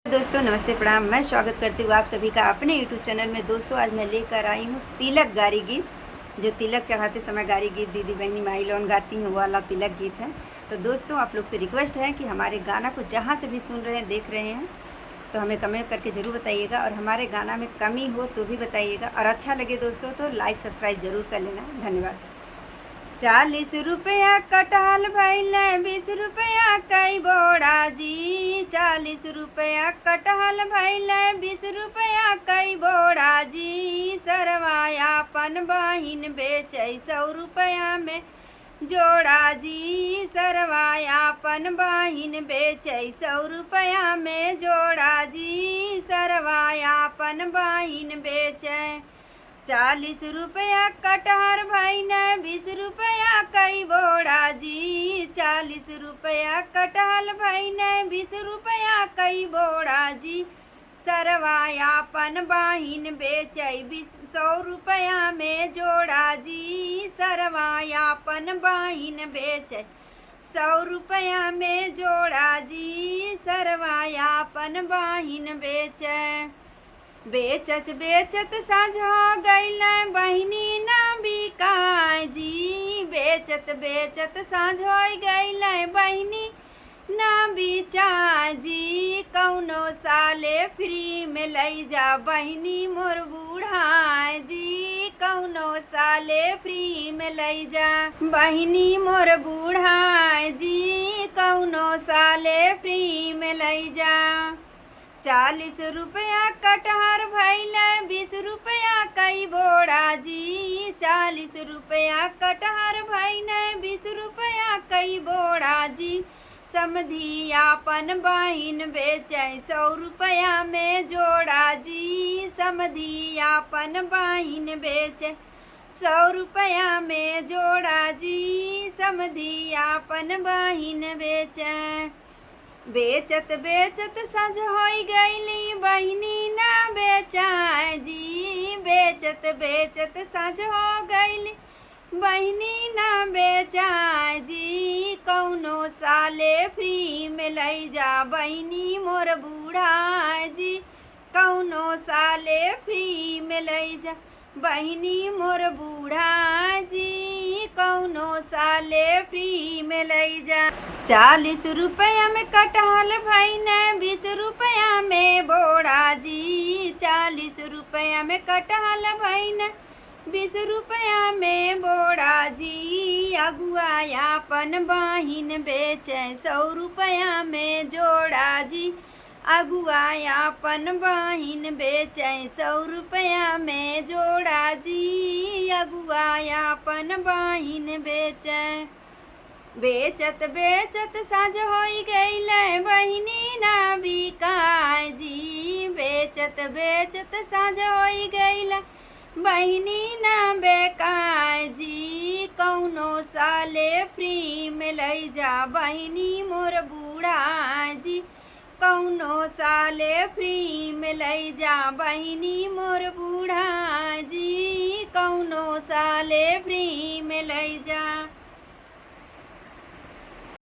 दोस्तों नमस्ते प्रणाम। मैं स्वागत करती हूँ आप सभी का अपने यूट्यूब चैनल में। दोस्तों आज मैं लेकर आई हूँ तिलक गारी गीत, जो तिलक चढ़ाते समय गारी गीत दीदी बहनी माई लोन गाती हूँ वाला तिलक गीत है। तो दोस्तों आप लोग से रिक्वेस्ट है कि हमारे गाना को जहाँ से भी सुन रहे हैं देख रहे हैं तो हमें कमेंट करके ज़रूर बताइएगा, और हमारे गाना में कमी हो तो भी बताइएगा, और अच्छा लगे दोस्तों तो लाइक सब्सक्राइब ज़रूर कर लेना। धन्यवाद। 40 रुपया कटहल भैल 20 रुपया कई बोड़ा जी। 40 रुपया कटहल भैल 20 रुपया कई बोड़ा जी। सरवायापन बहिन बेचै 100 रुपया में जोड़ा जी। सरवायापन बहिन बेचै 100 रुपया में जोड़ा जी। सरवायापन बहिन बेचै 40 रुपया कटहर भैन 20 रुपया कई बोड़ा जी। 40 रुपया कटहल भैन 20 रुपया कई बोड़ा जी। सरवायापन बहिन बेचै 100 रुपया में जोड़ा जी। सरवायापन बहिन बेचै 100 रुपया में जोड़ा जी। सरवायापन बहिन बेचै बेचत साँझ हो गईल बहिनी ना बिकाय जी। बेचत साँझ हो गईल बहिनी ना बिचाय जी। कौनो साले फ्री में लई जा बहिनी मोर बूढ़ाय जी। कौनो साले फ्री में लई जा बहिनी मोर बूढ़ाय जी। कौनो साले फ्री में लई जा 40 रुपया कटहर भैल 20 रुपया कई बोड़ा जी। 40 रुपया कटहर भैल 20 रुपया कई बोड़ा जी। समधियापन बहिन बेचै 100 रुपया में जोड़ा जी। समधियापन बहिन बेचै 100 रुपया में जोड़ा जी। समधियापन बहिन बेचै बेचत साँझ होई गईली बहिनी ना बेचाय जी। बेचत साँझ हो गईली बहिनी ना बेचाय जी। कौनो साले फ्री में लई जा बहिनी मोर बूढ़ाय जी। कौनो साले फ्री में लई जा बहिनी मोर बूढ़ा जी। कौनो साले फ्री में लई जा 40 रुपया में कटहल भैन 20 रुपया में बोड़ा जी। 40 रुपया में कटहल भैन 20 रुपया में बोड़ा जी। अगुआयापन बहिन बेचै 100 रुपया में जोड़ा जी। अगुआयापन बहिन बेचै 100 रुपया में जोड़ा जी। अगुआयापन बहिन बेचै बेचत साँझ होई गईल बहिनी ना बिकाय जी। बेचत साँझ होई गईल बहिनी ना बेकाय जी। कौनो साले फ्री में लई जा बहिनी मोर बूढ़ा जी। कौनो साले फ्री में लई जा बहिनी मोर बूढ़ा जी। कौनो साले फ्री में लई जा।